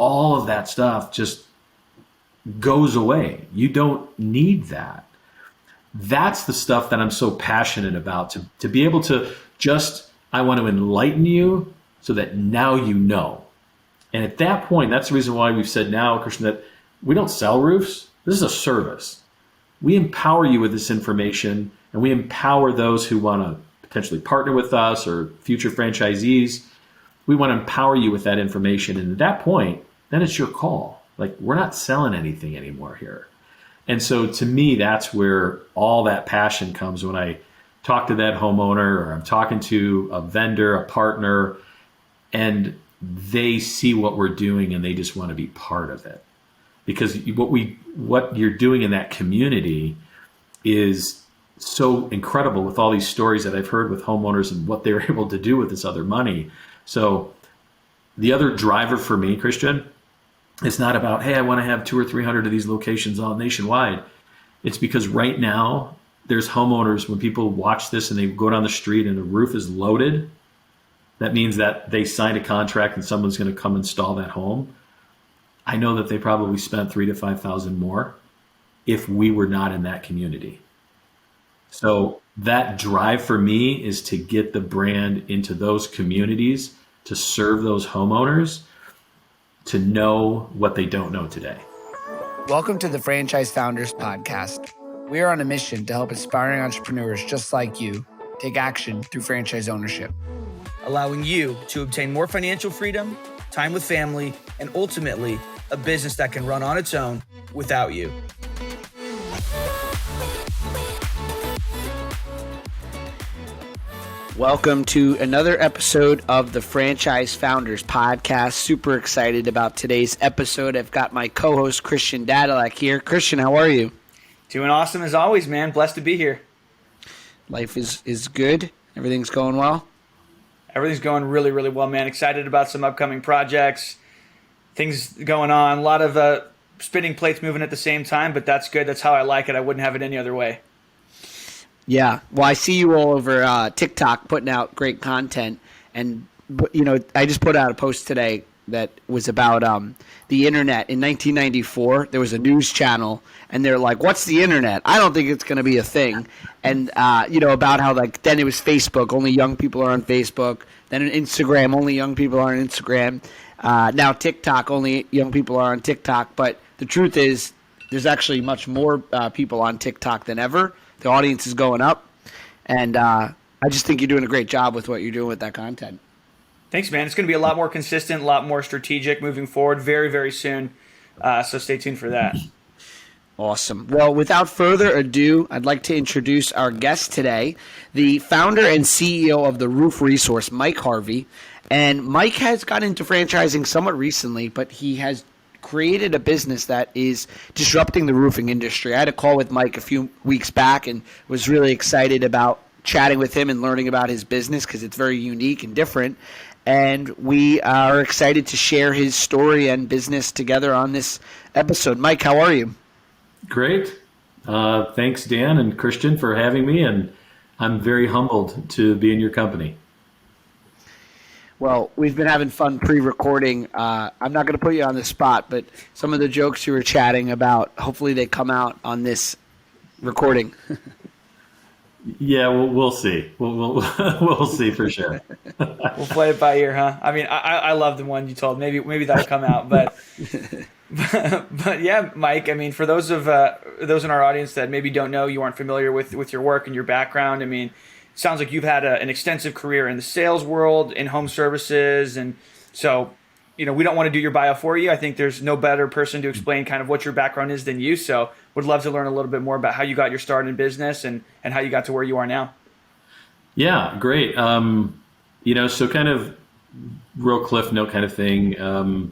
all of that stuff just goes away. You don't need that. That's the stuff that I'm so passionate about, to be able to just, I want to enlighten you so that now you know. And at that point, that's the reason why we've said now, Christian, that we don't sell roofs. This is a service. We empower you with this information, and we empower those who want to potentially partner with us or future franchisees. We want to empower you with that information. And at that point, then it's your call. Like, we're not selling anything anymore here. And so to me, that's where all that passion comes when I talk to that homeowner, or I'm talking to a vendor, a partner, and they see what we're doing and they just want to be part of it. Because what you're doing in that community is so incredible, with all these stories that I've heard with homeowners and what they were able to do with this other money. So the other driver for me, Christian, it's not about, hey, I want to have 200 or 300 of these locations all nationwide. It's because right now there's homeowners, when people watch this and they go down the street and the roof is loaded, that means that they signed a contract and someone's going to come install that home. I know that they probably spent $3,000 to $5,000 more if we were not in that community. So that drive for me is to get the brand into those communities, to serve those homeowners, to know what they don't know today. Welcome to the Franchise Founders Podcast. We are on a mission to help aspiring entrepreneurs just like you take action through franchise ownership, allowing you to obtain more financial freedom, time with family, and ultimately a business that can run on its own without you. Welcome to another episode of the Franchise Founders Podcast. Super excited about today's episode. I've got my co-host Christian Dadulak here. Christian, how are you? Doing awesome as always, man. Blessed to be here. Life is good. Everything's going well. Everything's going really, really well, man. Excited about some upcoming projects, things going on. A lot of spinning plates moving at the same time, but that's good. That's how I like it. I wouldn't have it any other way. Yeah. Well, I see you all over TikTok putting out great content. And, you know, I just put out a post today that was about the internet. In 1994, there was a news channel, and they're like, what's the internet? I don't think it's going to be a thing. And, you know, about how, like, then it was Facebook. Only young people are on Facebook. Then Instagram. Only young people are on Instagram. Now TikTok. Only young people are on TikTok. But the truth is, there's actually much more people on TikTok than ever. The audience is going up. And I just think you're doing a great job with what you're doing with that content. Thanks, man. It's going to be a lot more consistent, a lot more strategic moving forward very, very soon. So stay tuned for that. Awesome. Well, without further ado, I'd like to introduce our guest today, the founder and CEO of the Roof Resource, Mike Harvey. And Mike has gotten into franchising somewhat recently, but he has created a business that is disrupting the roofing industry. I had a call with Mike a few weeks back and was really excited about chatting with him and learning about his business because it's very unique and different. And we are excited to share his story and business together on this episode. Mike, how are you? Great. Thanks, Dan and Christian, for having me. And I'm very humbled to be in your company. Well, we've been having fun pre-recording. I'm not going to put you on the spot, but some of the jokes you were chatting about, hopefully they come out on this recording. Yeah, we'll see. We'll see for sure. We'll play it by ear, huh? I mean, I love the one you told. Maybe that'll come out, but yeah, Mike. I mean, for those in our audience that maybe don't know, you aren't familiar with your work and your background. I mean, it sounds like you've had an extensive career in the sales world, in home services, and so, you know, we don't want to do your bio for you. I think there's no better person to explain kind of what your background is than you. So would love to learn a little bit more about how you got your start in business and how you got to where you are now. Yeah, great. You know, so kind of real cliff note kind of thing.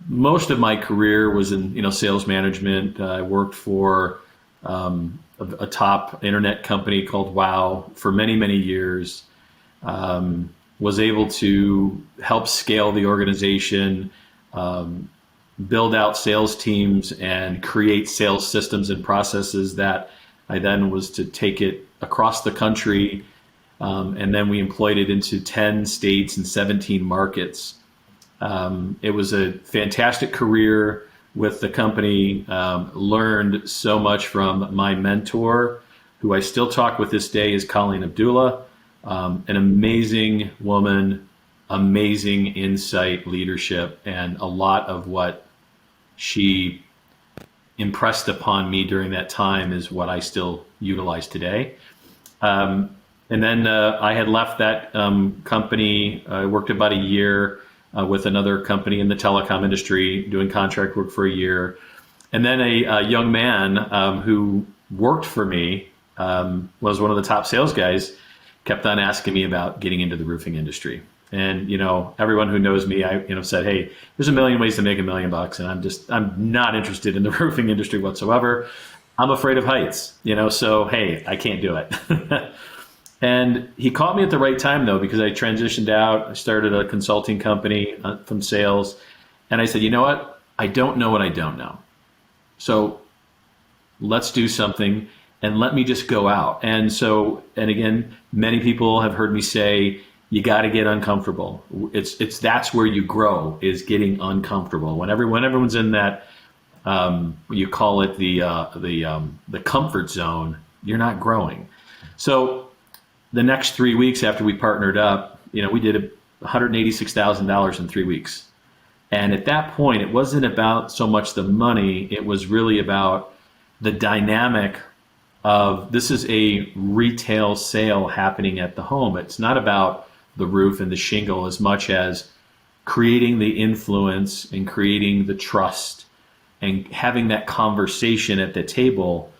Most of my career was in, you know, sales management. I worked for a top internet company called Wow for many, many years. Was able to help scale the organization, build out sales teams, and create sales systems and processes that I then was to take it across the country. And then we employed it into 10 states and 17 markets. It was a fantastic career with the company. Learned so much from my mentor, who I still talk with this day, is Colleen Abdullah, an amazing woman, amazing insight, leadership, and a lot of what she impressed upon me during that time is what I still utilize today. And then I had left that company. I worked about a year with another company in the telecom industry, doing contract work for a year. And then a young man who worked for me, was one of the top sales guys, kept on asking me about getting into the roofing industry. And, everyone who knows me, I, said, hey, there's a million ways to make $1 million. And I'm not interested in the roofing industry whatsoever. I'm afraid of heights, so, hey, I can't do it. And he caught me at the right time, though, because I transitioned out. I started a consulting company from sales. And I said, you know what? I don't know what I don't know. So let's do something and let me just go out. And again, many people have heard me say, you got to get uncomfortable. That's where you grow, is getting uncomfortable. When everyone's in that, you call it the comfort zone, you're not growing. So the next 3 weeks after we partnered up, we did $186,000 in 3 weeks. And at that point, it wasn't about so much the money. It was really about the dynamic of, this is a retail sale happening at the home. It's not about the roof and the shingle as much as creating the influence and creating the trust and having that conversation at the table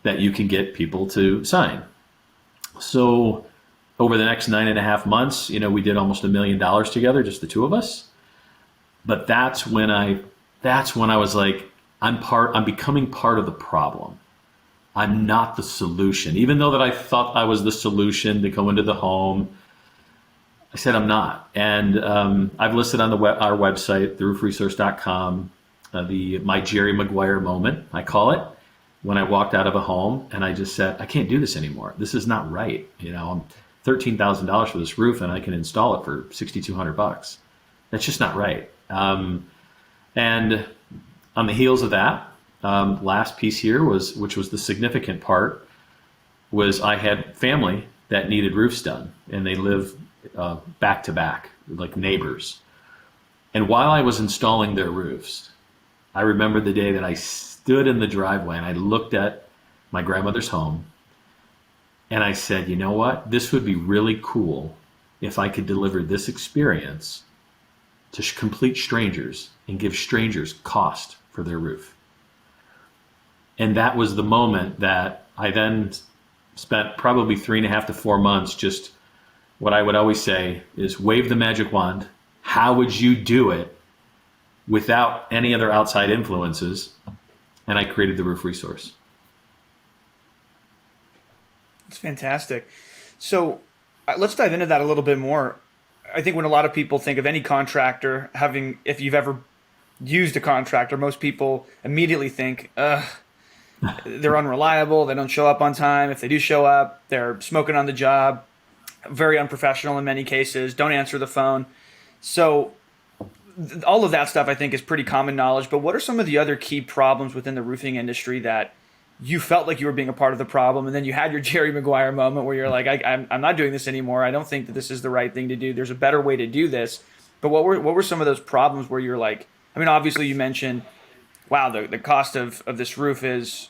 that you can get people to sign. So over the next 9.5 months, we did almost $1 million together, just the two of us. But that's when I was like, I'm becoming part of the problem. I'm not the solution. Even though that I thought I was the solution to go into the home, I said I'm not. And I've listed on our website, theroofresource.com, my Jerry Maguire moment, I call it, when I walked out of a home and I just said, I can't do this anymore. This is not right. I'm $13,000 for this roof and I can install it for $6,200. That's just not right. And on the heels of that, last piece here which was the significant part, was I had family that needed roofs done, and they live back to back, like neighbors. And while I was installing their roofs, I remember the day that I stood in the driveway and I looked at my grandmother's home and I said, you know what? This would be really cool if I could deliver this experience to complete strangers and give strangers cost for their roof. And that was the moment that I then spent probably 3.5 to 4 months, just what I would always say is, wave the magic wand. How would you do it without any other outside influences? And I created the Roof Resource. It's fantastic. So let's dive into that a little bit more. I think when a lot of people think of any contractor, if you've ever used a contractor, most people immediately think, they're unreliable, they don't show up on time. If they do show up, they're smoking on the job, very unprofessional in many cases, don't answer the phone. So all of that stuff I think is pretty common knowledge, but what are some of the other key problems within the roofing industry that you felt like you were being a part of the problem, and then you had your Jerry Maguire moment where you're like, I'm not doing this anymore. I don't think that this is the right thing to do. There's a better way to do this. But what were some of those problems where you're like, obviously you mentioned, wow, the cost of this roof is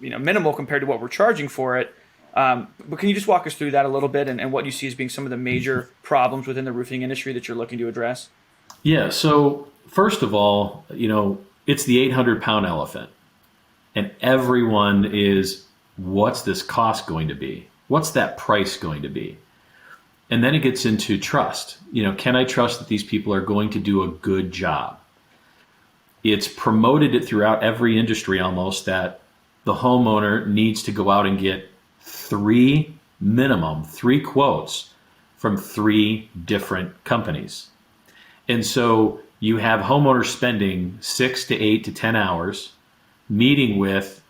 minimal compared to what we're charging for it. But can you just walk us through that a little bit and what you see as being some of the major problems within the roofing industry that you're looking to address? Yeah. So first of all, it's the 800-pound elephant. And everyone is, what's this cost going to be? What's that price going to be? And then it gets into trust. Can I trust that these people are going to do a good job? It's promoted it throughout every industry almost that the homeowner needs to go out and get minimum three quotes from 3 different companies. And so you have homeowners spending 6 to 8 to 10 hours meeting with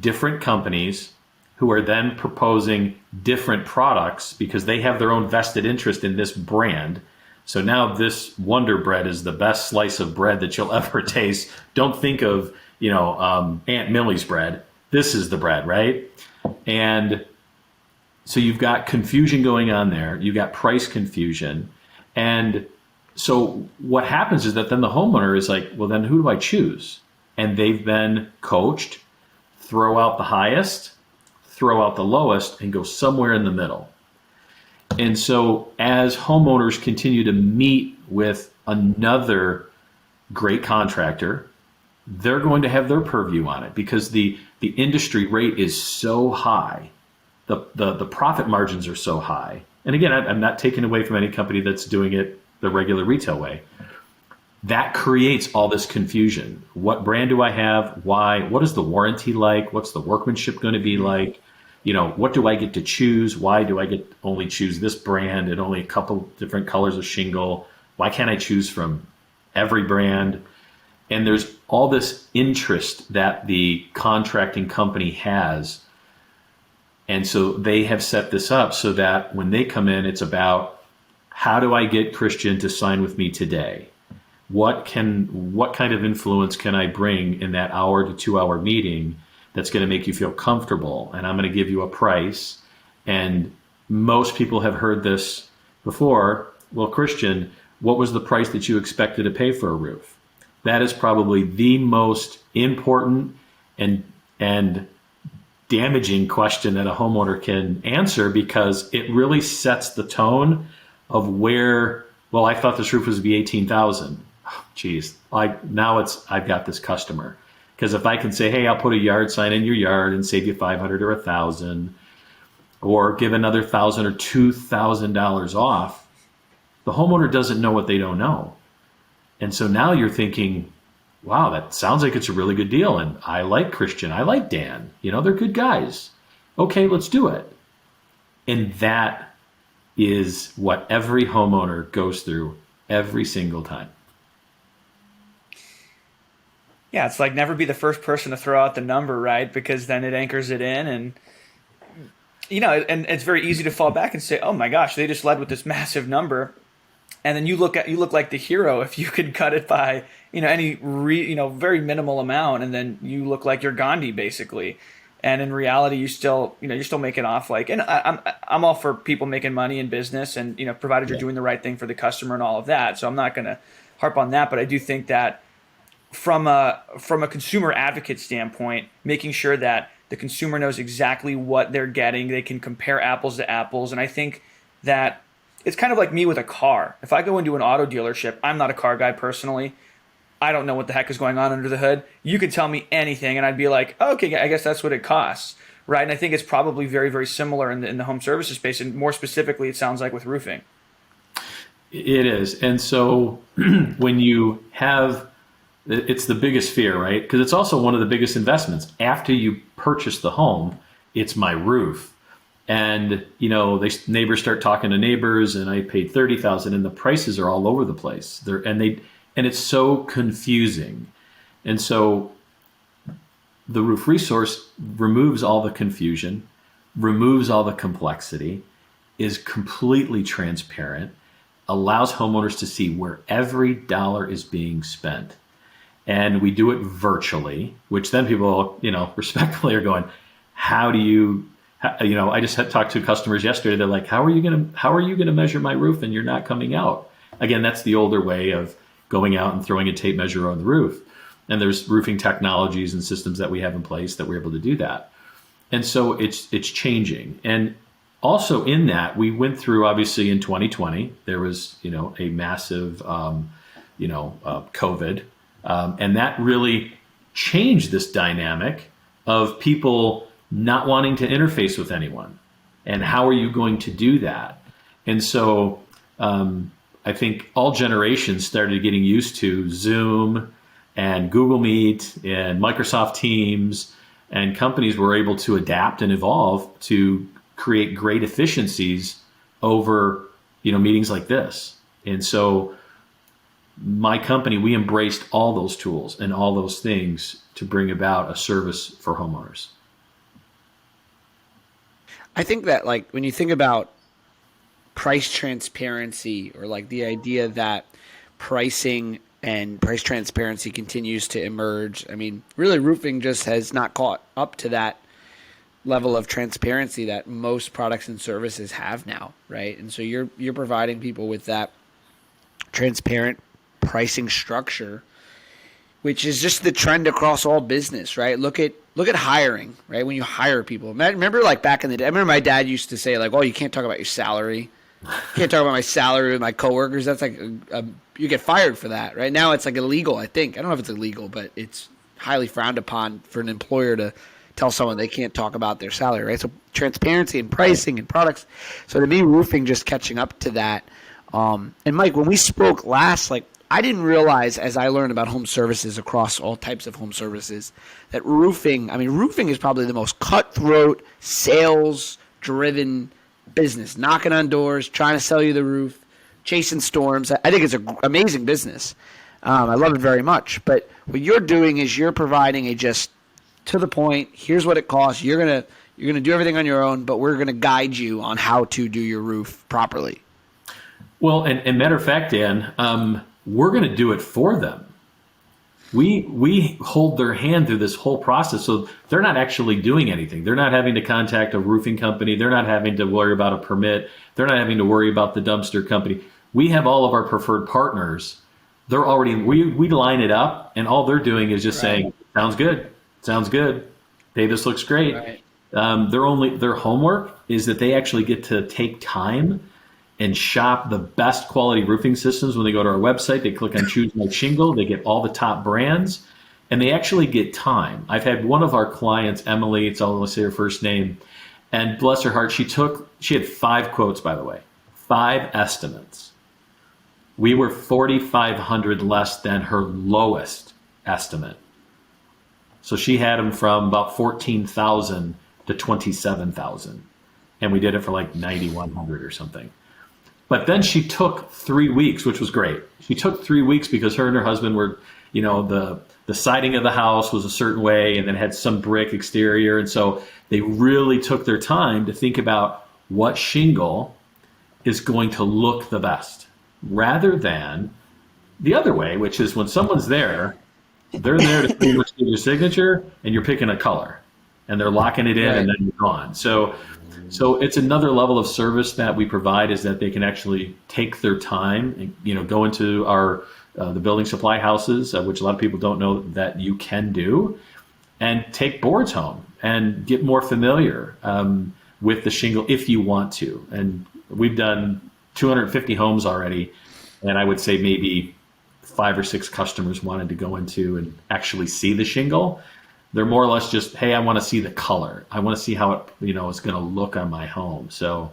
different companies who are then proposing different products because they have their own vested interest in this brand. So now this Wonder Bread is the best slice of bread that you'll ever taste. Don't think of, Aunt Millie's bread. This is the bread, right? And so you've got confusion going on there. You've got price confusion. And so what happens is that then the homeowner is like, well, then who do I choose? And they've been coached, throw out the highest, throw out the lowest, and go somewhere in the middle. And so as homeowners continue to meet with another great contractor, they're going to have their purview on it because the industry rate is so high. The profit margins are so high. And again, I'm not taking away from any company that's doing it the regular retail way. That creates all this confusion. What brand do I have? Why? What is the warranty like? What's the workmanship going to be like? What do I get to choose? Why do I get only choose this brand and only a couple different colors of shingle? Why can't I choose from every brand? And there's all this interest that the contracting company has. And so they have set this up so that when they come in, it's about how do I get Christian to sign with me today? What kind of influence can I bring in that hour to 2 hour meeting that's going to make you feel comfortable? And I'm going to give you a price. And most people have heard this before. Well, Christian, what was the price that you expected to pay for a roof? That is probably the most important and damaging question that a homeowner can answer because it really sets the tone of where, well, I thought this roof was to be $18,000. Oh, geez, I've got this customer. Because if I can say, hey, I'll put a yard sign in your yard and save you $500 or $1,000, or give another $1,000 or $2,000 off, the homeowner doesn't know what they don't know. And so now you're thinking, wow, that sounds like it's a really good deal. And I like Christian. I like Dan. They're good guys. Okay, let's do it. And that is what every homeowner goes through every single time. Yeah, it's like never be the first person to throw out the number, right? Because then it anchors it in and and it's very easy to fall back and say, oh my gosh, they just led with this massive number. And then you look like the hero if you could cut it by any very minimal amount, and then you look like you're Gandhi basically. And in reality, you're still making off like. And I'm all for people making money in business, and provided you're doing the right thing for the customer and all of that. So I'm not going to harp on that, but I do think that from a consumer advocate standpoint, making sure that the consumer knows exactly what they're getting, they can compare apples to apples, and I think that. It's kind of like me with a car. If I go into an auto dealership, I'm not a car guy personally. I don't know what the heck is going on under the hood. You could tell me anything, and I'd be like, oh, okay, I guess that's what it costs, right? And I think it's probably very, very similar in the home services space, and more specifically, it sounds like with roofing. It is. And so when you have, it's the biggest fear, right? Because it's also one of the biggest investments. After you purchase the home, it's my roof. And, neighbors start talking to neighbors, and I paid $30,000, and the prices are all over the place. And it's so confusing. And so the roof resource removes all the confusion, removes all the complexity, is completely transparent, allows homeowners to see where every dollar is being spent. And we do it virtually, which then people, respectfully are going, how do you... I just had talked to customers yesterday. They're like, how are you going to measure my roof and you're not coming out? Again, that's the older way of going out and throwing a tape measure on the roof. And there's roofing technologies and systems that we have in place that we're able to do that. And so it's changing. And also in that, we went through, obviously in 2020, there was, a massive, COVID. And that really changed this dynamic of people not wanting to interface with anyone. And how are you going to do that? And so I think all generations started getting used to Zoom and Google Meet and Microsoft Teams, and companies were able to adapt and evolve to create great efficiencies over, meetings like this. And so my company, we embraced all those tools and all those things to bring about a service for homeowners. I think that when you think about price transparency, or like the idea that pricing and price transparency continues to emerge. I mean, really, roofing just has not caught up to that level of transparency that most products and services have now, right? And so you're providing people with that transparent pricing structure, which is just the trend across all business, right? Look at hiring, right? When you hire people, remember like back in the day, I remember my dad used to say like, "Oh, you can't talk about your salary. You can't talk about my salary with my coworkers. That's like you get fired for that." Right now, it's like illegal. I think I don't know if it's illegal, but it's highly frowned upon for an employer to tell someone they can't talk about their salary, right? So transparency and pricing and products. So to me, roofing just catching up to that. And Mike, when we spoke last, like I didn't realize as I learned about home services across all types of home services that roofing is probably the most cutthroat, sales-driven business, knocking on doors, trying to sell you the roof, chasing storms. I think it's an amazing business. I love it very much. But what you're doing is you're providing a just to the point, here's what it costs. You're gonna do everything on your own, but we're gonna guide you on how to do your roof properly. Well, and matter of fact, Dan, we're going to do it for them. We hold their hand through this whole process, so they're not actually doing anything. They're not having to contact a roofing company. They're not having to worry about a permit. They're not having to worry about the dumpster company. We have all of our preferred partners. They're already we line it up, and all they're doing is just saying, "Sounds good, sounds good. Hey, this looks great." Right. Their homework is that they actually get to take time and shop the best quality roofing systems. When they go to our website, they click on Choose My Shingle. They get all the top brands, and they actually get time. I've had one of our clients, Emily, it's all, let's say her first name, and bless her heart, she had 5 quotes, by the way, 5 estimates. We were $4,500 less than her lowest estimate. So she had them from about $14,000 to $27,000, and we did it for like $9,100 or something. But then she took 3 weeks, which was great. She took 3 weeks because her and her husband were, the siding of the house was a certain way and then had some brick exterior. And so they really took their time to think about what shingle is going to look the best, rather than the other way, which is when someone's there, they're there to pretty much get your signature and you're picking a color and they're locking it in and then you're gone. So it's another level of service that we provide, is that they can actually take their time and go into our the building supply houses, which a lot of people don't know that you can do, and take boards home and get more familiar with the shingle if you want to. And we've done 250 homes already, and I would say maybe 5 or 6 customers wanted to go into and actually see the shingle. They're more or less just, hey, I want to see the color. I want to see how it, is going to look on my home. So,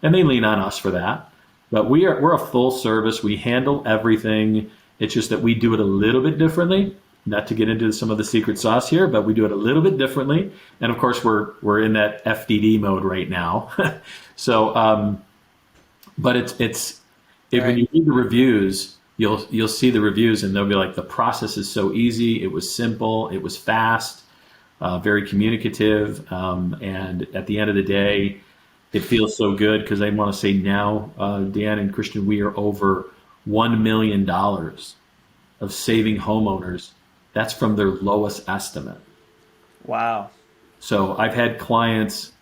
and they lean on us for that. But we're a full service. We handle everything. It's just that we do it a little bit differently. Not to get into some of the secret sauce here, but we do it a little bit differently. And of course, we're in that FDD mode right now. So, but it's when you read the reviews, you'll see the reviews, and they'll be like, the process is so easy. It was simple. It was fast. Very communicative, and at the end of the day, it feels so good because I want to say now, Dan and Christian, we are over $1 million of saving homeowners. That's from their lowest estimate. Wow. So I've had clients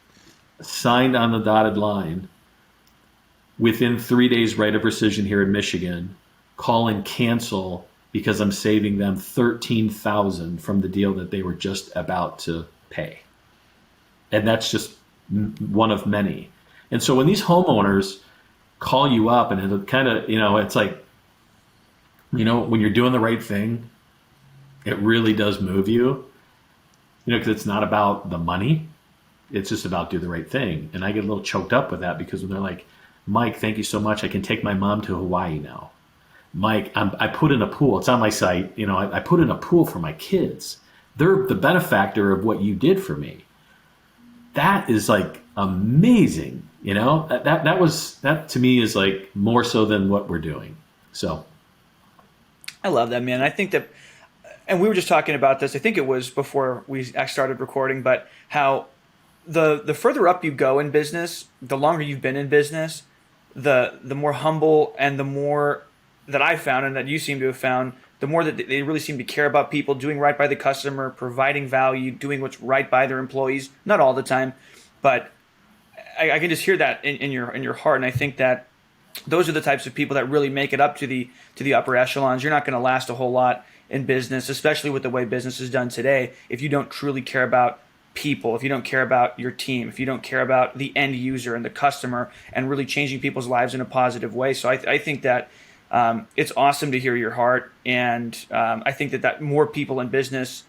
signed on the dotted line within 3 days right of rescission here in Michigan, call and cancel because I'm saving them $13,000 from the deal that they were just about to pay. And that's just one of many. And so when these homeowners call you up, and it kind of, it's like, when you're doing the right thing, it really does move you, because it's not about the money. It's just about do the right thing. And I get a little choked up with that, because when they're like, Mike, thank you so much. I can take my mom to Hawaii now. Mike, I put in a pool. It's on my site. I put in a pool for my kids. They're the benefactor of what you did for me. That is like amazing. That to me is like more so than what we're doing. So I love that, man. I think that, and we were just talking about this, I think it was before we started recording, but how the further up you go in business, the longer you've been in business, the more humble and the more that I found and that you seem to have found, the more that they really seem to care about people, doing right by the customer, providing value, doing what's right by their employees. Not all the time, but I can just hear that in your heart, and I think that those are the types of people that really make it up to the upper echelons. You're not going to last a whole lot in business, especially with the way business is done today, if you don't truly care about people, if you don't care about your team, if you don't care about the end user and the customer and really changing people's lives in a positive way. So I think that it's awesome to hear your heart, and I think that more people in business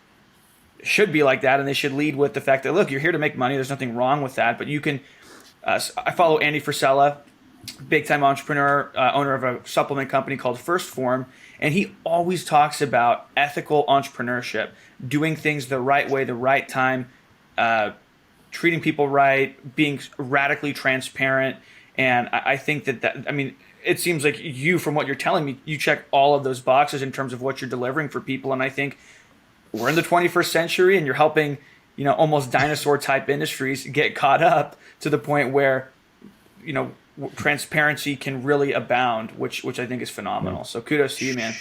should be like that, and they should lead with the fact that, look, you're here to make money. There's nothing wrong with that, but you can. I follow Andy Frisella, big time entrepreneur, owner of a supplement company called First Form, and he always talks about ethical entrepreneurship, doing things the right way, the right time, treating people right, being radically transparent. And I think that I mean, it seems like you, from what you're telling me, you check all of those boxes in terms of what you're delivering for people. And I think we're in the 21st century, and you're helping, almost dinosaur type industries get caught up to the point where, transparency can really abound, which I think is phenomenal. So kudos to you, man.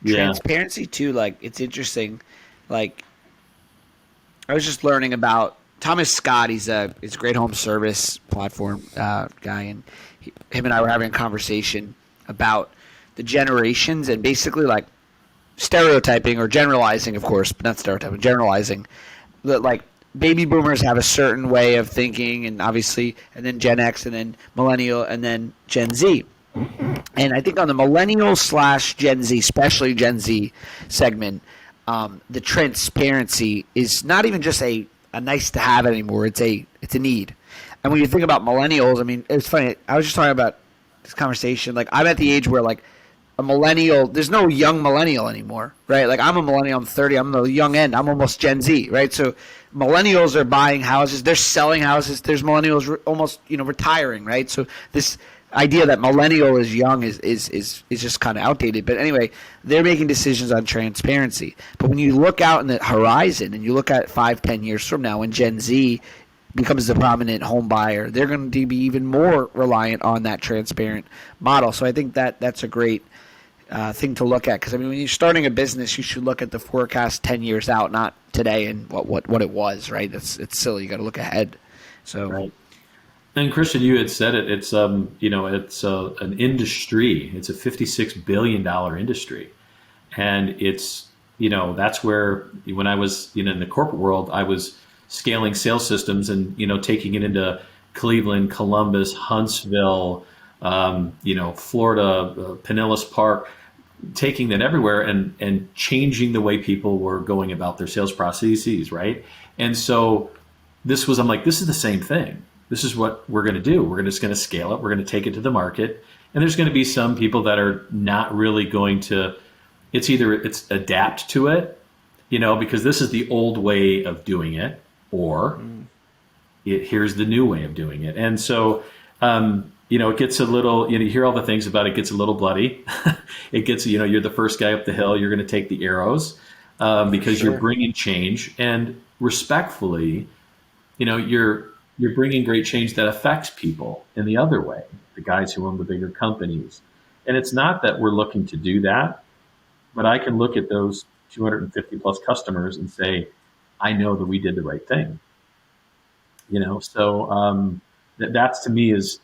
Transparency too. Like, it's interesting. Like, I was just learning about Thomas Scott. He's a great home service platform guy, and him and I were having a conversation about the generations and basically like stereotyping or generalizing, of course, but not stereotyping, generalizing that like baby boomers have a certain way of thinking, and obviously, and then Gen X, and then millennial, and then Gen Z. And I think on the millennial / Gen Z, especially Gen Z segment, the transparency is not even just a nice to have anymore. It's a need. And when you think about millennials, I mean, it's funny. I was just talking about this conversation. Like, I'm at the age where like a millennial, there's no young millennial anymore, right? Like, I'm a millennial, I'm 30, I'm the young end, I'm almost Gen Z, right? So millennials are buying houses, they're selling houses, there's millennials almost, retiring, right? So this idea that millennial is young is just kind of outdated. But anyway, they're making decisions on transparency. But when you look out in the horizon and you look at 5-10 years from now, when Gen Z becomes the prominent home buyer, they're going to be even more reliant on that transparent model. So I think that's a great thing to look at, because I mean, when you're starting a business, you should look at the forecast 10 years out, not today and what it was, right? It's silly. You got to look ahead. So right. And Christian, you had said it. It's it's an industry. It's a $56 billion industry, and it's that's where when I was in the corporate world, I was scaling sales systems and taking it into Cleveland, Columbus, Huntsville, Florida, Pinellas Park, taking that everywhere and changing the way people were going about their sales processes, right? And so I'm like, this is the same thing. This is what we're going to do. We're just going to scale it. We're going to take it to the market. And there's going to be some people that are not really going to, it's adapt to it, because this is the old way of doing it, or here's the new way of doing it. And so, it gets a little, you hear all the things about it gets a little bloody. It gets, you're the first guy up the hill. You're going to take the arrows because you're bringing change. And respectfully, you're bringing great change that affects people in the other way, the guys who own the bigger companies. And it's not that we're looking to do that, but I can look at those 250 plus customers and say, I know that we did the right thing. So that's to me is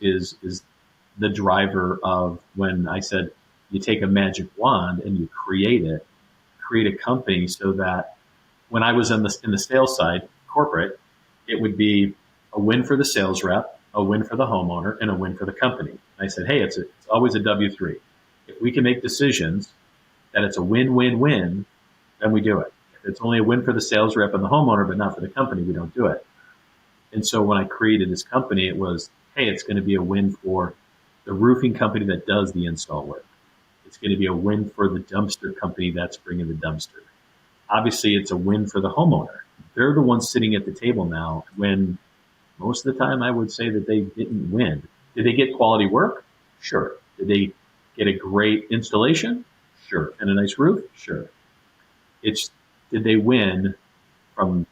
the driver of when I said you take a magic wand and you create a company, so that when I was in the sales side, corporate, it would be a win for the sales rep, a win for the homeowner, and a win for the company. And I said, hey, it's always a W3. If we can make decisions that it's a win-win-win, then we do it. If it's only a win for the sales rep and the homeowner, but not for the company, we don't do it. And so when I created this company, it was, hey, it's going to be a win for the roofing company that does the install work. It's going to be a win for the dumpster company that's bringing the dumpster. Obviously, it's a win for the homeowner. They're the ones sitting at the table now, when most of the time I would say that they didn't win. Did they get quality work? Sure. Did they get a great installation? Sure. And a nice roof? Sure. Did they win from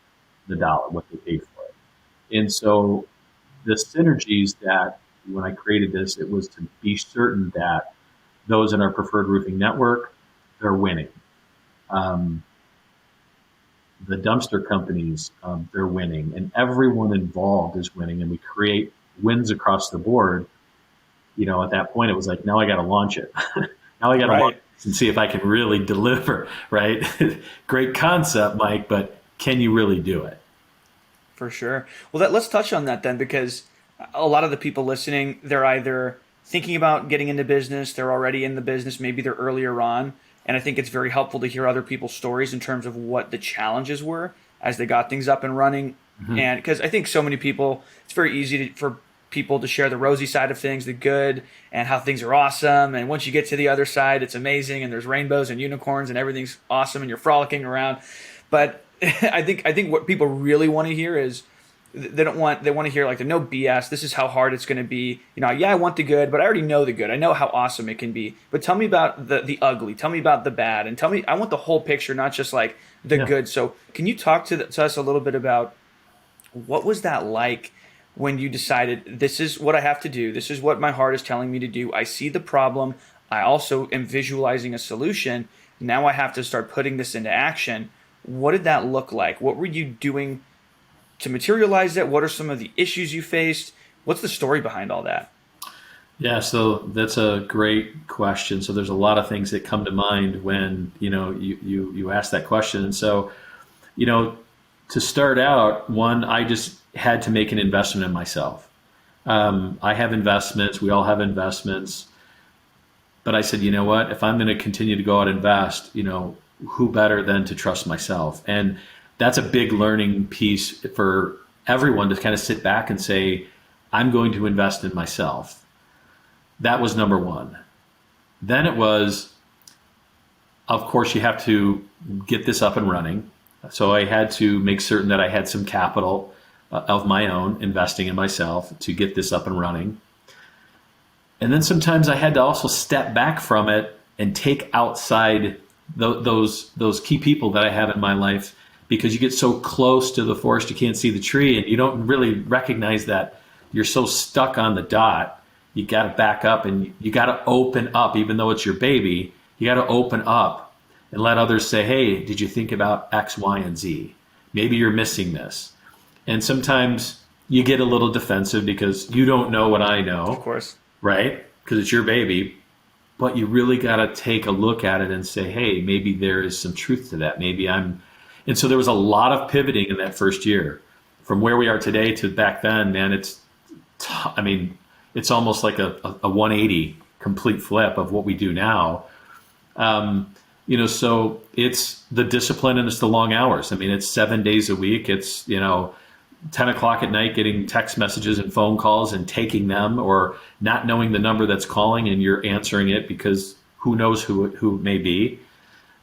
the dollar, what they paid for it? And so the synergies that when I created this, it was to be certain that those in our preferred roofing network, they're winning. Um, the dumpster companies, they're winning, and everyone involved is winning, and we create wins across the board. At that point, it was like, now I got to launch it. Now I got to launch Right. it and see if I can really deliver, right? Great concept, Mike, but can you really do it? For sure. Well, let's touch on that then, because a lot of the people listening, they're either thinking about getting into business, they're already in the business, maybe they're earlier on. And I think it's very helpful to hear other people's stories in terms of what the challenges were as they got things up and running. And because I think so many people, it's very easy for people to share the rosy side of things, the good, and how things are awesome. And once you get to the other side, it's amazing, and there's rainbows and unicorns, and everything's awesome, and you're frolicking around. But I think what people really want to hear is they want to hear like the no BS. This is how hard it's going to be. Yeah, I want the good, but I already know the good. I know how awesome it can be. But tell me about the ugly. Tell me about the bad, and tell me. I want the whole picture, not just like the good. So can you talk to us a little bit about what was that like when you decided this is what I have to do? This is what my heart is telling me to do. I see the problem. I also am visualizing a solution. Now I have to start putting this into action. What did that look like? What were you doing to materialize it? What are some of the issues you faced? What's the story behind all that? Yeah, so that's a great question. So there's a lot of things that come to mind when you ask that question. And so, to start out, one, I just had to make an investment in myself. I have investments. We all have investments. But I said, you know what? If I'm going to continue to go out and invest, who better than to trust myself? And that's a big learning piece for everyone to kind of sit back and say, I'm going to invest in myself. That was number one. Then it was, of course, you have to get this up and running. So I had to make certain that I had some capital of my own investing in myself to get this up and running. And then sometimes I had to also step back from it and take outside those key people that I have in my life, because you get so close to the forest you can't see the tree, and you don't really recognize that you're so stuck on the dot. You got to back up, and you got to open up. Even though it's your baby, you got to open up and let others say, hey, did you think about X, Y, and Z? Maybe you're missing this. And sometimes you get a little defensive because you don't know what I know. Of course. Right? Because it's your baby. But you really got to take a look at it and say, hey, maybe there is some truth to that. And so there was a lot of pivoting in that first year. From where we are today to back then, man, it's almost like a 180 complete flip of what we do now. So it's the discipline and it's the long hours. It's 7 days a week. It's, 10 o'clock at night getting text messages and phone calls and taking them, or not knowing the number that's calling and you're answering it because who knows who it may be.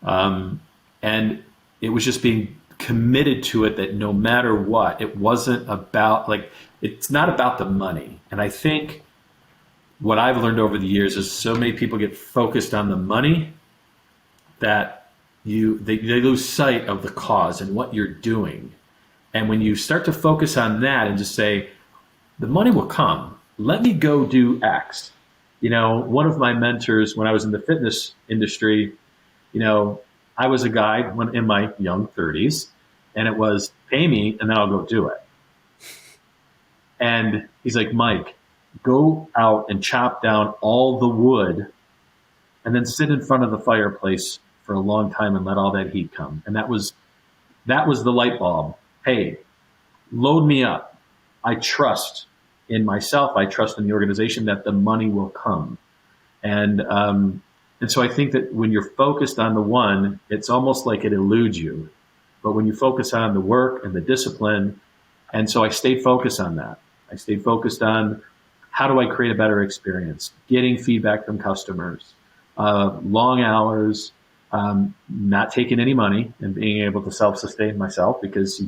And it was just being committed to it, that no matter what, it wasn't about, it's not about the money. And I think what I've learned over the years is so many people get focused on the money that they lose sight of the cause and what you're doing. And when you start to focus on that and just say, the money will come, let me go do X. One of my mentors when I was in the fitness industry, I was a guy in my young 30s, and it was pay me and then I'll go do it. And he's like, Mike, go out and chop down all the wood and then sit in front of the fireplace for a long time and let all that heat come. And that was the light bulb. Hey, load me up. I trust in myself. I trust in the organization that the money will come. And so I think that when you're focused on the one, it's almost like it eludes you. But when you focus on the work and the discipline, and so I stayed focused on that. I stayed focused on how do I create a better experience, getting feedback from customers, long hours, not taking any money and being able to self-sustain myself, because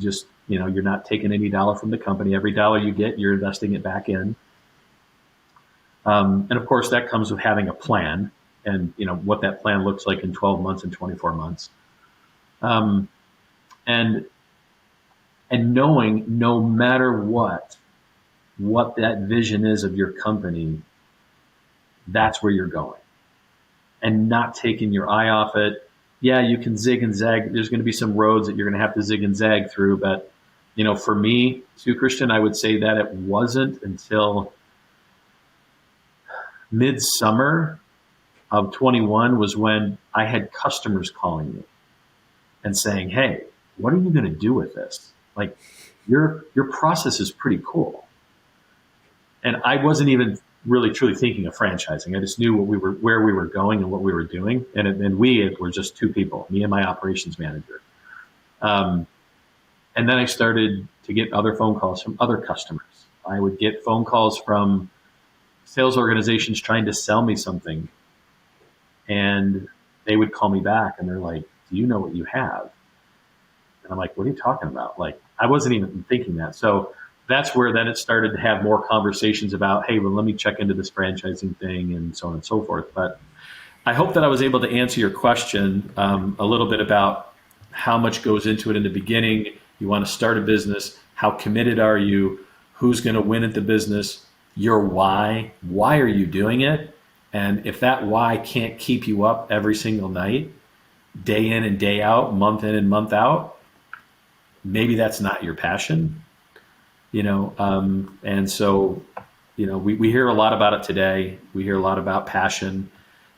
you're not taking any dollar from the company. Every dollar you get, you're investing it back in. And of course that comes with having a plan and what that plan looks like in 12 months and 24 months. And knowing no matter what, what that vision is of your company, that's where you're going, and not taking your eye off it. Yeah, you can zig and zag. There's going to be some roads that you're going to have to zig and zag through. But, for me too, Christian, I would say that it wasn't until midsummer of 21 was when I had customers calling me and saying, "Hey, what are you going to do with this? Like, your process is pretty cool." And I wasn't even really truly thinking of franchising. I just knew where we were going and what we were doing. And we were just two people, me and my operations manager. And then I started to get other phone calls from other customers. I would get phone calls from sales organizations trying to sell me something. And they would call me back and they're like, "Do you know what you have?" And I'm like, "What are you talking about?" Like, I wasn't even thinking that. So that's where then it started to have more conversations about, "Hey, well, let me check into this franchising thing," and so on and so forth. But I hope that I was able to answer your question a little bit about how much goes into it in the beginning. You want to start a business. How committed are you? Who's going to win at the business? Your why. Why are you doing it? And if that why can't keep you up every single night, day in and day out, month in and month out, maybe that's not your passion. And so, we hear a lot about it today. We hear a lot about passion,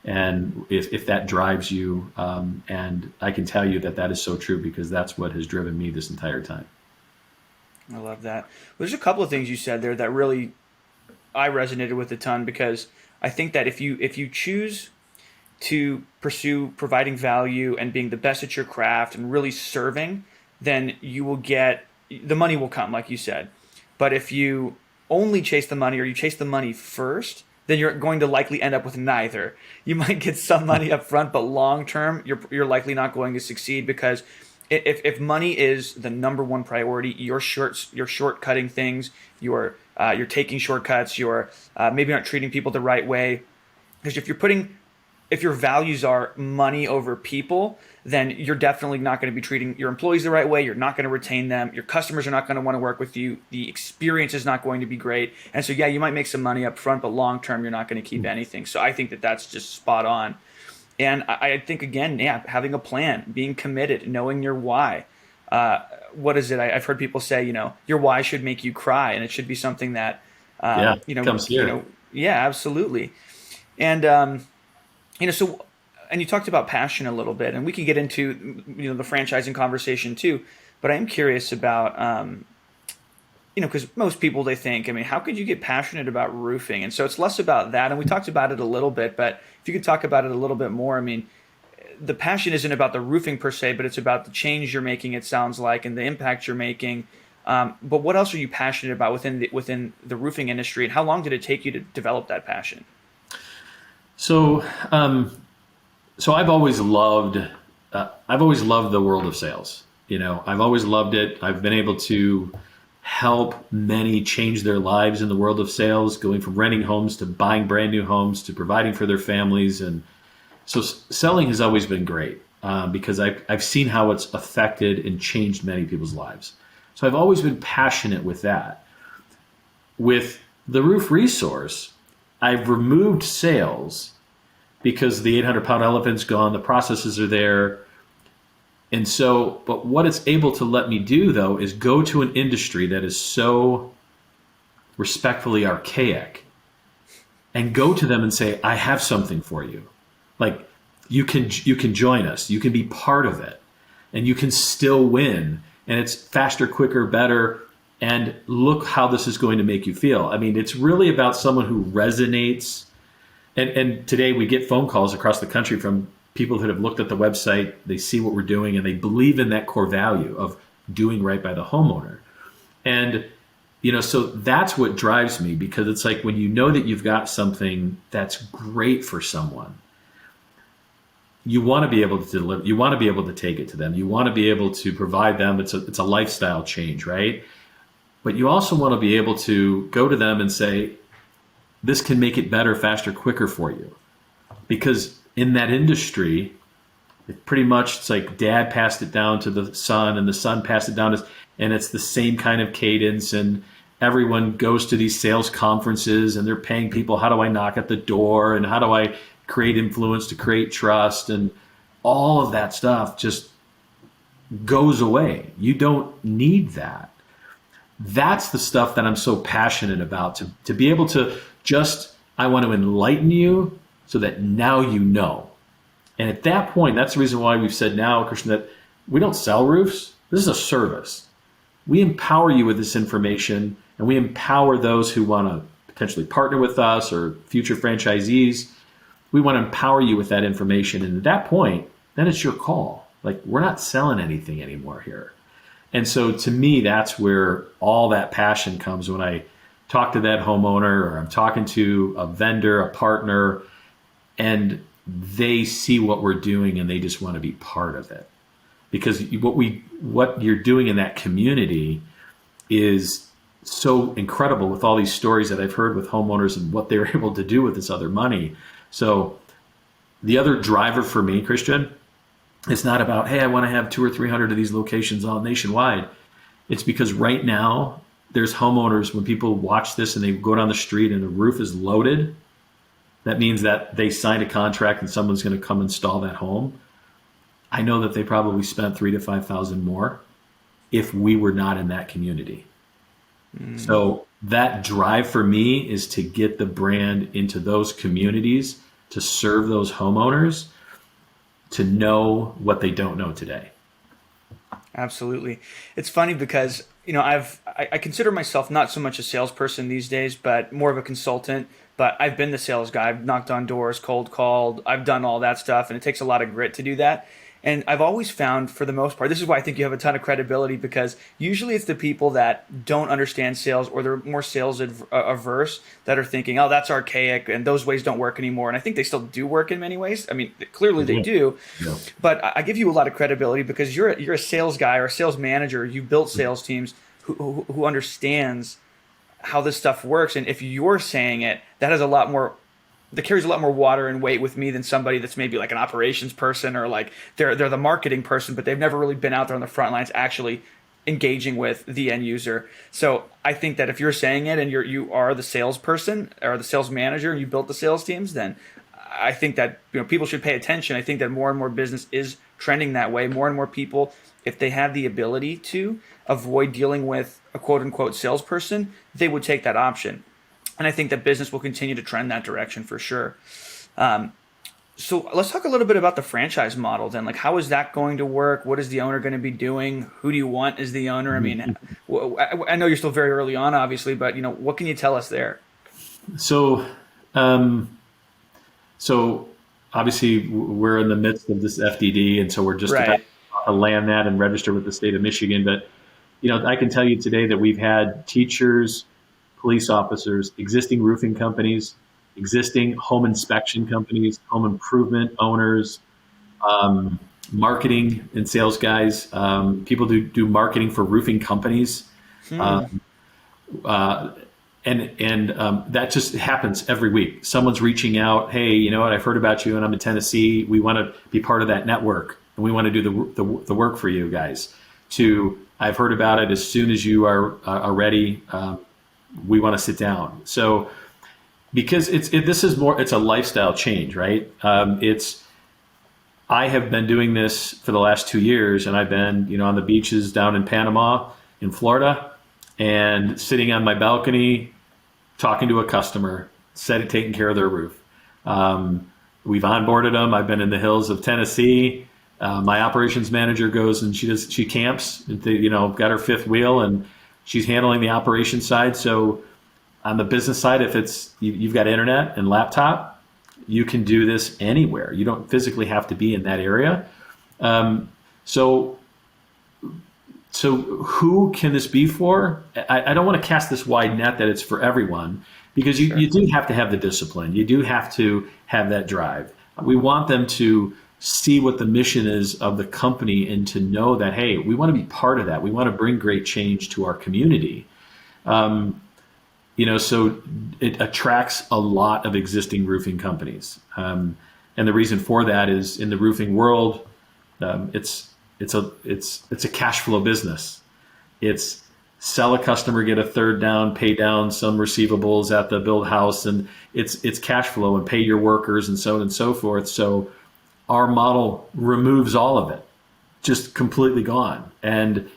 and if that drives you, and I can tell you that is so true, because that's what has driven me this entire time. I love that. Well, there's a couple of things you said there that really I resonated with a ton, because I think that if you choose to pursue providing value and being the best at your craft and really serving, then you will get the money will come, like you said. But if you only chase the money, or you chase the money first, then you're going to likely end up with neither. You might get some money up front, but long term, you're likely not going to succeed, because if money is the number one priority, you're shortcutting things, you're taking shortcuts, you're maybe not treating people the right way. Because if your values are money over people, then you're definitely not going to be treating your employees the right way. You're not going to retain them. Your customers are not going to want to work with you. The experience is not going to be great. And so, yeah, you might make some money up front, but long term, you're not going to keep anything. So I think that that's just spot on. And I think, again, yeah, having a plan, being committed, knowing your why. What is it? I've heard people say, your why should make you cry, and it should be something that, comes here. Yeah, absolutely. And, so, and you talked about passion a little bit, and we can get into, the franchising conversation too, but I am curious about, because most people, they think, how could you get passionate about roofing? And so it's less about that. And we talked about it a little bit, but if you could talk about it a little bit more, the passion isn't about the roofing per se, but it's about the change you're making, it sounds like, and the impact you're making. But what else are you passionate about within the roofing industry, and how long did it take you to develop that passion? So I've always loved the world of sales. I've always loved it. I've been able to help many change their lives in the world of sales, going from renting homes to buying brand new homes to providing for their families. And so selling has always been great because I've seen how it's affected and changed many people's lives. So I've always been passionate with that. With the roof resource, I've removed sales because the 800-pound elephant's gone, the processes are there. And so, but what it's able to let me do, though, is go to an industry that is so respectfully archaic and go to them and say, I have something for you. Like, you can join us. You can be part of it. And you can still win. And it's faster, quicker, better. And look how this is going to make you feel. It's really about someone who resonates. And today we get phone calls across the country from people that have looked at the website, they see what we're doing, and they believe in that core value of doing right by the homeowner. And, so that's what drives me, because it's like when you know that you've got something that's great for someone, you want to be able to deliver, you want to be able to take it to them. You want to be able to provide them. It's a lifestyle change, right? But you also want to be able to go to them and say, this can make it better, faster, quicker for you. Because in that industry, it's like dad passed it down to the son and the son passed it down to, and it's the same kind of cadence. And everyone goes to these sales conferences and they're paying people, how do I knock at the door and how do I create influence to create trust, and all of that stuff just goes away. You don't need that. That's the stuff that I'm so passionate about, to be able to just, I want to enlighten you so that now you know. And at that point, that's the reason why we've said now, Christian, that we don't sell roofs. This is a service. We empower you with this information, and we empower those who want to potentially partner with us or future franchisees. We want to empower you with that information. And at that point, then it's your call. Like, we're not selling anything anymore here. And so to me, that's where all that passion comes when I talk to that homeowner, or I'm talking to a vendor, a partner, and they see what we're doing and they just want to be part of it. Because what you're doing in that community is so incredible, with all these stories that I've heard with homeowners and what they're able to do with this other money. So the other driver for me, Christian, it's not about, hey, I want to have 200 or 300 of these locations all nationwide. It's because right now there's homeowners, when people watch this and they go down the street and the roof is loaded, that means that they signed a contract and someone's going to come install that home. I know that they probably spent $3,000 to $5,000 more if we were not in that community. So that drive for me is to get the brand into those communities, to serve those homeowners, to know what they don't know today. Absolutely. It's funny because, I consider myself not so much a salesperson these days, but more of a consultant. But I've been the sales guy. I've knocked on doors, cold called. I've done all that stuff, and it takes a lot of grit to do that. And I've always found, for the most part, this is why I think you have a ton of credibility, because usually it's the people that don't understand sales, or they're more sales averse, that are thinking, oh, that's archaic and those ways don't work anymore. And I think they still do work in many ways. I mean, clearly they do. Yeah. But I give you a lot of credibility because you're a sales guy or a sales manager. You've built sales teams who understands how this stuff works. And if you're saying it, that carries a lot more water and weight with me than somebody that's maybe like an operations person, or like they're the marketing person, but they've never really been out there on the front lines actually engaging with the end user. So I think that if you're saying it and you are the salesperson or the sales manager and you built the sales teams, then I think that people should pay attention. I think that more and more business is trending that way. More and more people, if they have the ability to avoid dealing with a quote unquote salesperson, they would take that option. And I think that business will continue to trend that direction for sure. So let's talk a little bit about the franchise model then. Like, how is that going to work? What is the owner going to be doing? Who do you want as the owner? I mean, I know you're still very early on, obviously, but what can you tell us there? So obviously we're in the midst of this FDD, and so we're just about to land that and register with the state of Michigan. But I can tell you today that we've had teachers, police officers, existing roofing companies, existing home inspection companies, home improvement owners, marketing and sales guys, people who do marketing for roofing companies. And that just happens every week. Someone's reaching out, hey, you know what, I've heard about you and I'm in Tennessee. We want to be part of that network and we want to do the work for you guys. I've heard about it. As soon as you are ready, we want to sit down. So, because it's a lifestyle change, right? I have been doing this for the last 2 years, and I've been, on the beaches down in Panama, in Florida, and sitting on my balcony, talking to a customer, taking care of their roof. We've onboarded them. I've been in the hills of Tennessee. My operations manager goes and she camps, got her fifth wheel, and she's handling the operations side. So on the business side, if you've got internet and laptop, you can do this anywhere. You don't physically have to be in that area. So who can this be for? I don't want to cast this wide net that it's for everyone, because you do have to have the discipline. You do have to have that drive. We want them to see what the mission is of the company and to know that, hey, we want to be part of that. We want to bring great change to our community. So it attracts a lot of existing roofing companies. And the reason for that is, in the roofing world, it's a cash flow business. It's sell a customer, get a third down, pay down some receivables at the build house, and it's cash flow, and pay your workers and so on and so forth. So our model removes all of it, just completely gone. And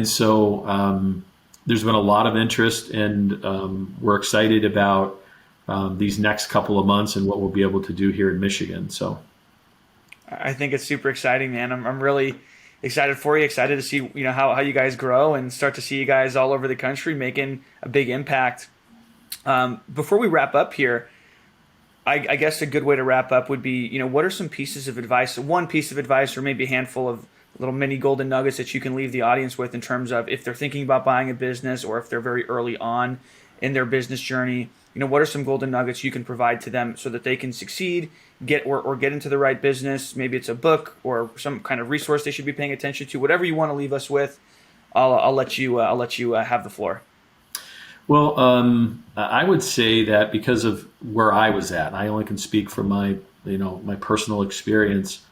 so there's been a lot of interest, and we're excited about these next couple of months and what we'll be able to do here in Michigan. So I think it's super exciting, man. I'm really excited for you. Excited to see how you guys grow and start to see you guys all over the country making a big impact. Before we wrap up here, I guess a good way to wrap up would be, what are some pieces of advice, one piece of advice, or maybe a handful of little mini golden nuggets that you can leave the audience with in terms of if they're thinking about buying a business or if they're very early on in their business journey, what are some golden nuggets you can provide to them so that they can succeed, get into the right business? Maybe it's a book or some kind of resource they should be paying attention to. Whatever you want to leave us with, I'll let you have the floor. Well, I would say that because of where I was at, and I only can speak from my personal experience,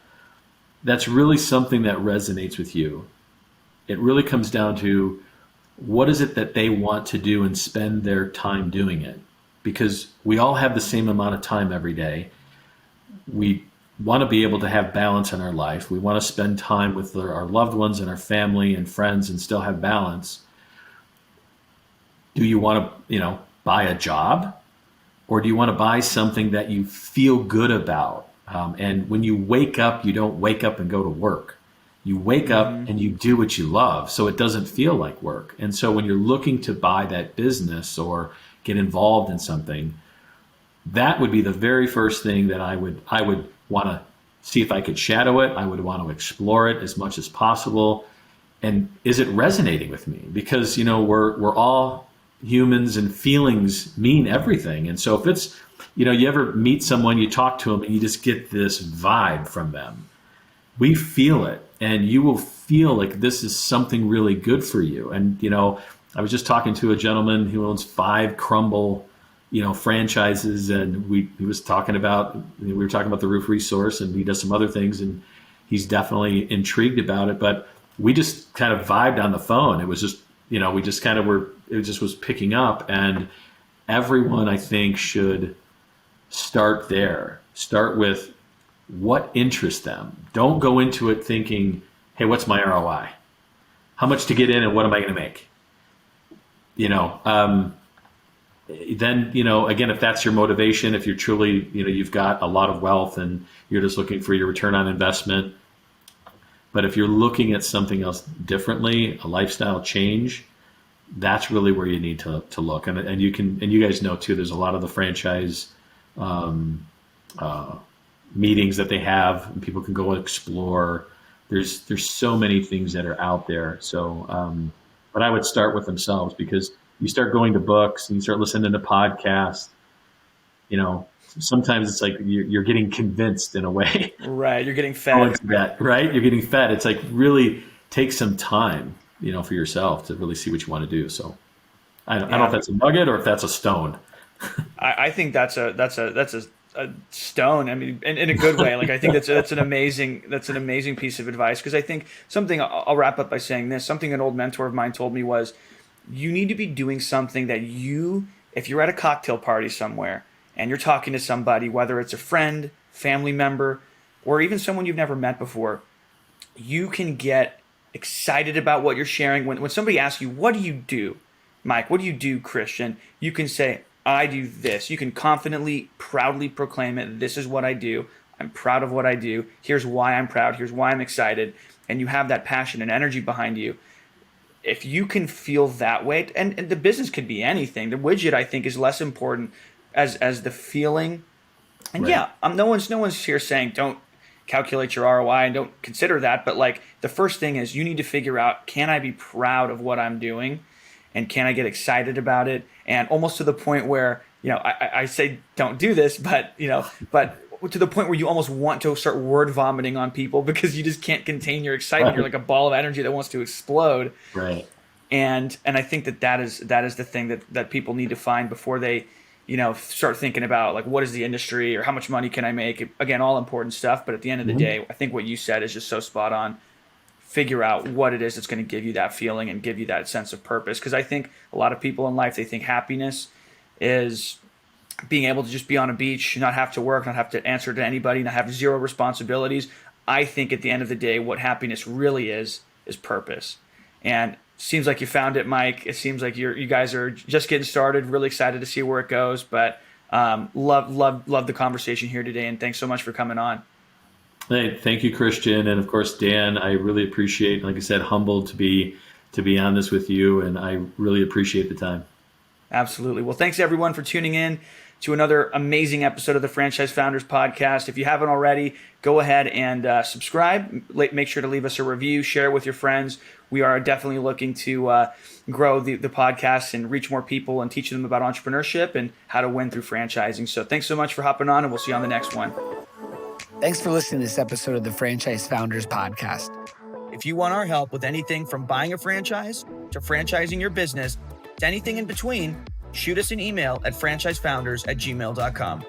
that's really something that resonates with you. It really comes down to what is it that they want to do and spend their time doing it. Because we all have the same amount of time every day. We want to be able to have balance in our life. We want to spend time with our loved ones and our family and friends and still have balance. Do you want to, buy a job, or do you want to buy something that you feel good about? And when you wake up, you don't wake up and go to work. You wake up and you do what you love, so it doesn't feel like work. And so when you're looking to buy that business or get involved in something, that would be the very first thing that I would want to see if I could shadow it. I would want to explore it as much as possible. And is it resonating with me? Because, we're all humans, and feelings mean everything. And so if it's, you ever meet someone, you talk to them, and you just get this vibe from them. We feel it, and you will feel like this is something really good for you. And, I was just talking to a gentleman who owns 5 Crumble, franchises, and we were talking about the roof resource, and he does some other things, and he's definitely intrigued about it. But we just kind of vibed on the phone. It was just, we just kind of it just was picking up, and everyone, I think, should start there. Start with what interests them. Don't go into it thinking, hey, what's my ROI? How much to get in, and what am I going to make? Then, again, if that's your motivation, if you're truly, you've got a lot of wealth and you're just looking for your return on investment. But if you're looking at something else differently, a lifestyle change, that's really where you need to look. And you guys know too, there's a lot of the franchise meetings that they have, and people can go and explore. There's so many things that are out there. So, but I would start with themselves, because you start going to books and you start listening to podcasts, sometimes it's like you're getting convinced in a way. Right. You're getting fed. Right. You're getting fed. It's like, really take some time, for yourself to really see what you want to do. So I don't know if that's a nugget or if that's a stone. I think that's a stone. I mean, in a good way. Like, I think that's an amazing piece of advice, because I think something, I'll wrap up by saying this, something an old mentor of mine told me was, you need to be doing something that if you're at a cocktail party somewhere and you're talking to somebody, whether it's a friend, family member, or even someone you've never met before, you can get excited about what you're sharing. When somebody asks you, what do you do, Mike? What do you do, Christian? You can say, I do this. You can confidently, proudly proclaim it. This is what I do. I'm proud of what I do. Here's why I'm proud. Here's why I'm excited. And you have that passion and energy behind you. If you can feel that way, and the business could be anything. The widget, I think, is less important as the feeling. And right. No one's here saying don't calculate your ROI and don't consider that. But like, the first thing is you need to figure out, can I be proud of what I'm doing? And can I get excited about it? And almost to the point where, I say don't do this, but to the point where you almost want to start word vomiting on people because you just can't contain your excitement. Right. You're like a ball of energy that wants to explode. Right. And I think that is the thing that people need to find before they, start thinking about, like, what is the industry or how much money can I make? Again, all important stuff. But at the end of the day, I think what you said is just so spot on. figure out what it is that's going to give you that feeling and give you that sense of purpose. Because I think a lot of people in life, they think happiness is being able to just be on a beach, not have to work, not have to answer to anybody, not have zero responsibilities. I think at the end of the day, what happiness really is purpose. And seems like you found it, Mike. It seems like you guys are just getting started. Really excited to see where it goes. But love the conversation here today, and thanks so much for coming on. Hey, thank you, Christian, and of course, Dan. I really appreciate, like I said, humbled to be on this with you, and I really appreciate the time. Absolutely. Well, thanks everyone for tuning in to another amazing episode of the Franchise Founders Podcast. If you haven't already, go ahead and subscribe. Make sure to leave us a review, share it with your friends. We are definitely looking to grow the podcast and reach more people and teach them about entrepreneurship and how to win through franchising. So thanks so much for hopping on, and we'll see you on the next one. Thanks for listening to this episode of the Franchise Founders Podcast. If you want our help with anything from buying a franchise to franchising your business to anything in between, shoot us an email at franchisefounders@gmail.com.